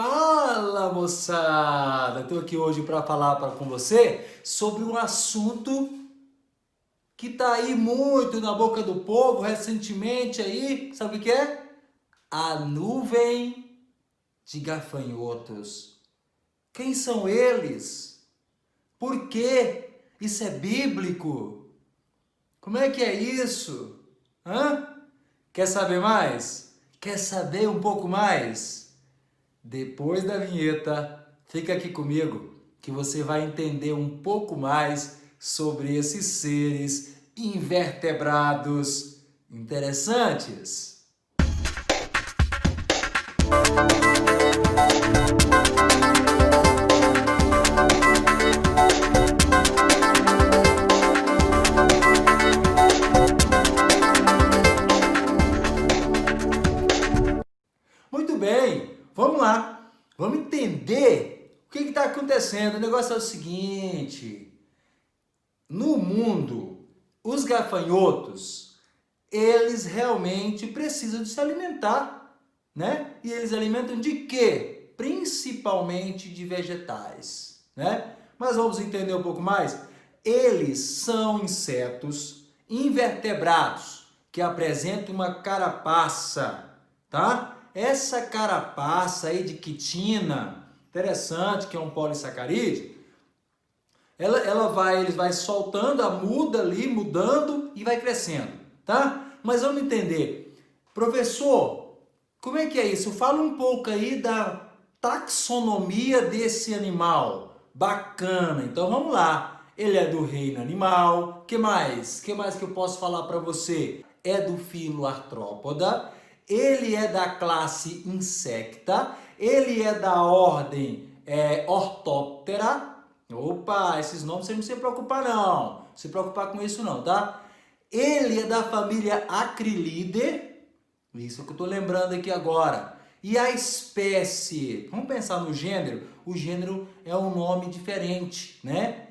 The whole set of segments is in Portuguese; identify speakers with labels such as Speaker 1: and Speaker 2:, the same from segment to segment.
Speaker 1: Fala, moçada! Estou aqui hoje para falar com você sobre um assunto que está aí muito na boca do povo recentemente aí. Sabe o que é? A nuvem de gafanhotos. Quem são eles? Por quê? Isso é bíblico? Como é que é isso? Quer saber mais? Quer saber um pouco mais? Depois da vinheta, fica aqui comigo que você vai entender um pouco mais sobre esses seres invertebrados interessantes. Muito bem, vamos lá. Vamos entender o que está acontecendo. O negócio é o seguinte: no mundo, os gafanhotos, eles realmente precisam de se alimentar, né? E eles alimentam de quê? Principalmente de vegetais, né? Mas vamos entender um pouco mais. Eles são insetos invertebrados que apresentam uma carapaça, tá? Essa carapaça aí de quitina, interessante, que é um polissacarídeo, eles vai soltando a muda ali, mudando e vai crescendo, tá? Mas vamos entender. Professor, como é que é isso? Fala um pouco aí da taxonomia desse animal. Bacana, então vamos lá. Ele é do reino animal. Que mais? Que mais que eu posso falar para você? É do filo Artrópoda. Ele é da classe Insecta. Ele é da ordem Orthoptera. Opa, esses nomes você não se preocupar não. Não se preocupar com isso não, tá? Ele é da família Acrilidae. Isso que eu estou lembrando aqui agora. E a espécie, vamos pensar no gênero. O gênero é um nome diferente, né?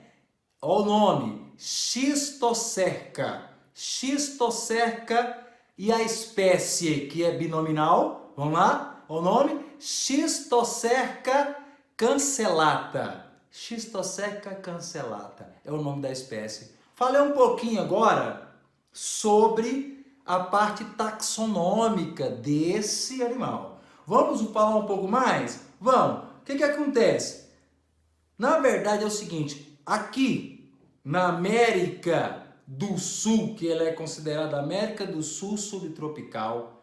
Speaker 1: Olha o nome, Schistocerca. Schistocerca. E a espécie, que é binominal, vamos lá? Olha o nome, Schistocerca cancellata. Schistocerca cancellata é o nome da espécie. Falei um pouquinho agora sobre a parte taxonômica desse animal. Vamos falar um pouco mais? Vamos. O que acontece? Na verdade é o seguinte, aqui na América do Sul, que ela é considerada América do Sul subtropical,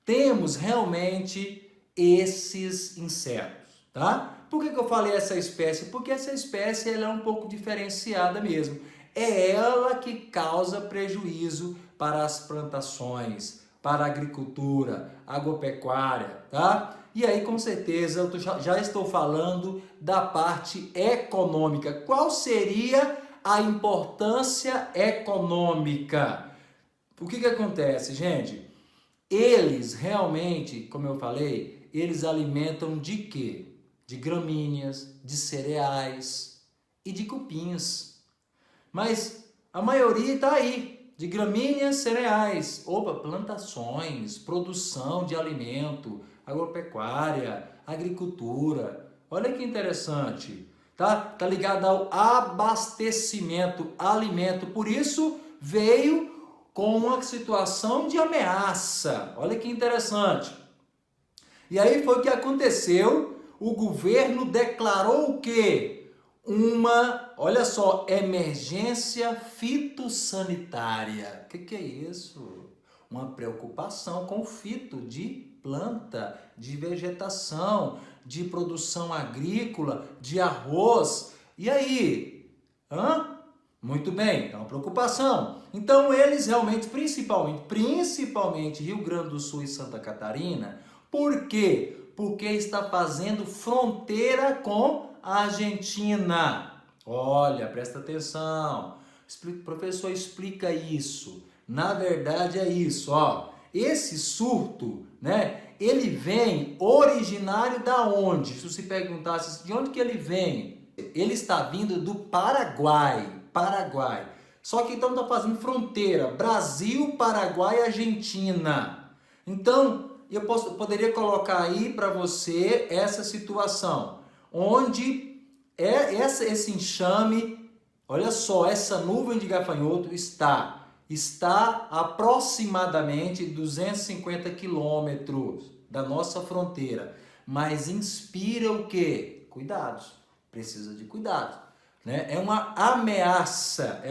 Speaker 1: temos realmente esses insetos, tá? Por que eu falei essa espécie? Porque essa espécie ela é um pouco diferenciada mesmo. É ela que causa prejuízo para as plantações, para a agricultura, agropecuária, tá? E aí, com certeza, eu já estou falando da parte econômica. Qual seria a importância econômica? O que acontece, gente? Eles realmente, como eu falei, eles alimentam de quê? De gramíneas, de cereais e de cupins. Mas a maioria está aí, de gramíneas, cereais, plantações, produção de alimento, agropecuária, agricultura. Olha que interessante, tá? Tá ligado ao abastecimento, alimento. Por isso veio com uma situação de ameaça. Olha que interessante. E aí foi o que aconteceu. O governo declarou o quê? Olha só, emergência fitossanitária. O que é isso? Uma preocupação com o fito de planta, de vegetação, de produção agrícola, de arroz. E aí? Muito bem, é uma preocupação. Então eles realmente, principalmente Rio Grande do Sul e Santa Catarina, por quê? Porque está fazendo fronteira com a Argentina. Olha, presta atenção. Professor, explica isso. Na verdade é isso, ó. Esse surto, né? Ele vem originário da onde? Se você perguntasse de onde que ele vem, ele está vindo do Paraguai. Só que então está fazendo fronteira Brasil, Paraguai e Argentina. Então poderia colocar aí para você essa situação, onde esse enxame, olha só, essa nuvem de gafanhoto está aproximadamente 250 quilômetros da nossa fronteira, mas inspira o quê? Cuidados, precisa de cuidado, né? É uma ameaça,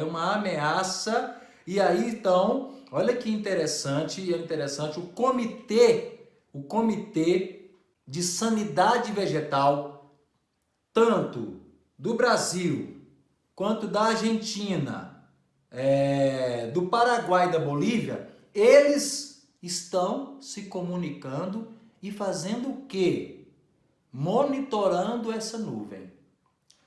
Speaker 1: e aí então, olha que interessante, o Comitê de Sanidade Vegetal, tanto do Brasil, quanto da Argentina, do Paraguai e da Bolívia, eles estão se comunicando e fazendo o quê? Monitorando essa nuvem.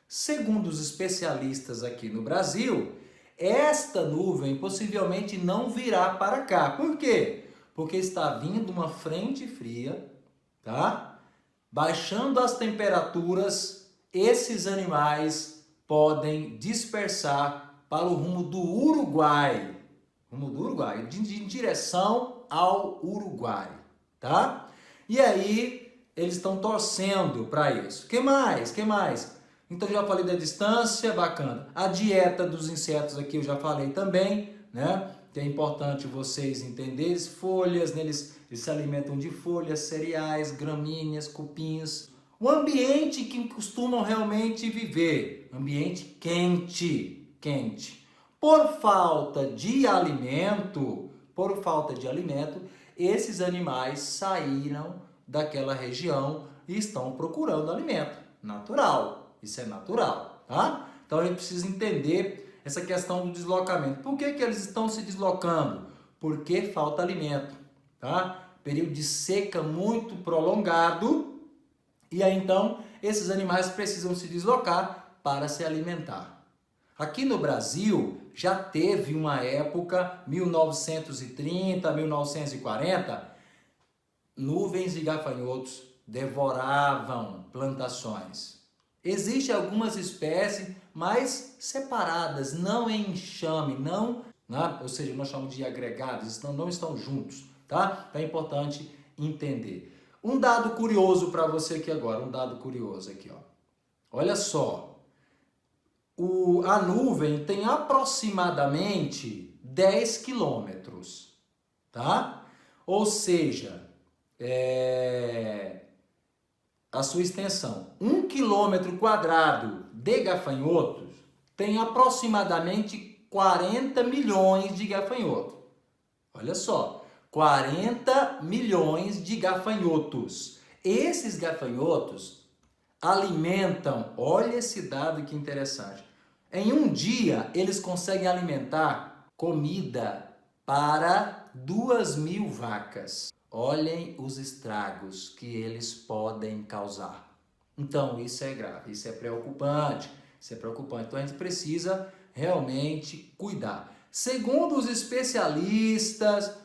Speaker 1: Segundo os especialistas aqui no Brasil, esta nuvem possivelmente não virá para cá. Por quê? Porque está vindo uma frente fria, tá? Baixando as temperaturas, esses animais podem dispersar para o rumo do Uruguai, em direção ao Uruguai, tá? E aí, eles estão torcendo para isso. Que mais? Então, já falei da distância, bacana. A dieta dos insetos aqui eu já falei também, né? Que é importante vocês entenderem. Folhas, eles se alimentam de folhas, cereais, gramíneas, cupins. O ambiente que costumam realmente viver, ambiente quente. Por falta de alimento, esses animais saíram daquela região e estão procurando alimento natural. Isso é natural, tá? Então a gente precisa entender essa questão do deslocamento. Por que eles estão se deslocando? Porque falta alimento, tá? Período de seca muito prolongado, e aí então esses animais precisam se deslocar para se alimentar. Aqui no Brasil já teve uma época, 1930, 1940, nuvens de gafanhotos devoravam plantações. Existem algumas espécies mais separadas, não em enxame, ou seja, nós chamamos de agregados, não estão juntos, tá? Então é importante entender. Um dado curioso para você aqui agora, ó. Olha só, a nuvem tem aproximadamente 10 quilômetros, tá? Ou seja, a sua extensão, 1 quilômetro quadrado de gafanhotos tem aproximadamente 40 milhões de gafanhotos. Olha só, 40 milhões de gafanhotos. Esses gafanhotos alimentam, olha esse dado que interessante. Em um dia, eles conseguem alimentar comida para 2.000 vacas. Olhem os estragos que eles podem causar. Então, isso é grave, isso é preocupante. Então, a gente precisa realmente cuidar. Segundo os especialistas,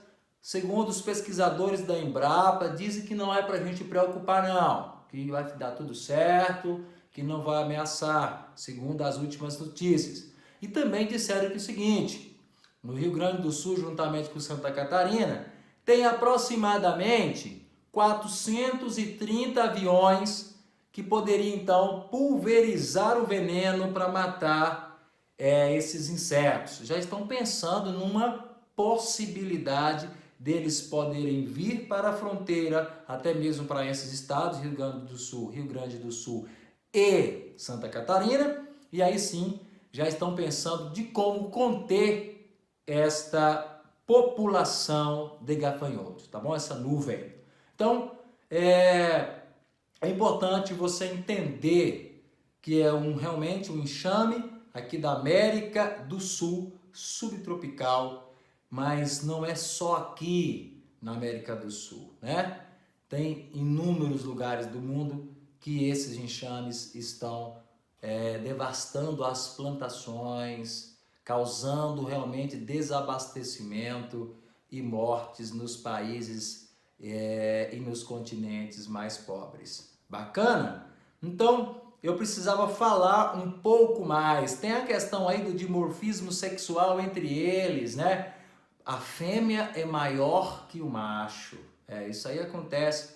Speaker 1: segundo os pesquisadores da Embrapa, dizem que não é para a gente preocupar, não. Que vai dar tudo certo, que não vai ameaçar, segundo as últimas notícias. E também disseram que é o seguinte, no Rio Grande do Sul, juntamente com Santa Catarina, tem aproximadamente 430 aviões que poderiam, então, pulverizar o veneno para matar esses insetos. Já estão pensando numa possibilidade deles poderem vir para a fronteira, até mesmo para esses estados, Rio Grande do Sul e Santa Catarina, e aí sim, já estão pensando de como conter esta população de gafanhotos, tá bom? Essa nuvem. Então, é importante você entender que é realmente um enxame aqui da América do Sul, subtropical, mas não é só aqui na América do Sul, né? Tem inúmeros lugares do mundo que esses enxames estão devastando as plantações, causando realmente desabastecimento e mortes nos países e nos continentes mais pobres. Bacana? Então, eu precisava falar um pouco mais. Tem a questão aí do dimorfismo sexual entre eles, né? A fêmea é maior que o macho. Isso aí acontece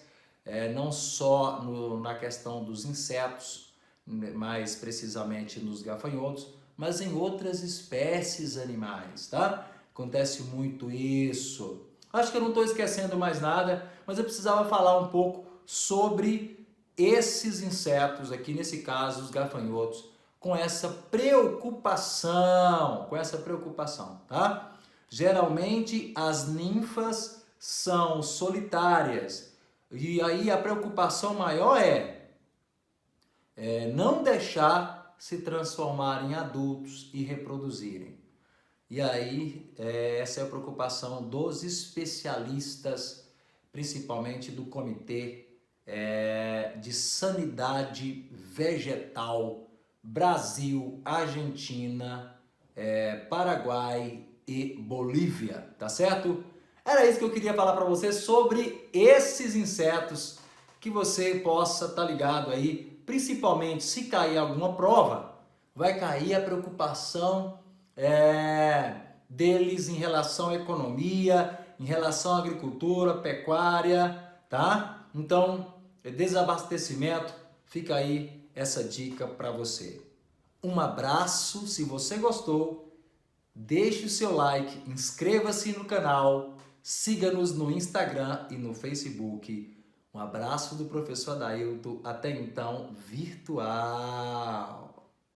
Speaker 1: não só na questão dos insetos, mais precisamente nos gafanhotos, mas em outras espécies animais, tá? Acontece muito isso. Acho que eu não estou esquecendo mais nada, mas eu precisava falar um pouco sobre esses insetos aqui, nesse caso os gafanhotos, com essa preocupação, tá? Geralmente as ninfas são solitárias e aí a preocupação maior é não deixar se transformar em adultos e reproduzirem. E aí essa é a preocupação dos especialistas, principalmente do Comitê de Sanidade Vegetal Brasil, Argentina, Paraguai e Bolívia, tá certo? Era isso que eu queria falar para você sobre esses insetos, que você possa estar ligado aí, principalmente se cair alguma prova, vai cair a preocupação deles em relação à economia, em relação à agricultura, pecuária, tá? Então, desabastecimento, fica aí essa dica para você. Um abraço, se você gostou, deixe o seu like, inscreva-se no canal, siga-nos no Instagram e no Facebook. Um abraço do professor Adailton, até então, virtual.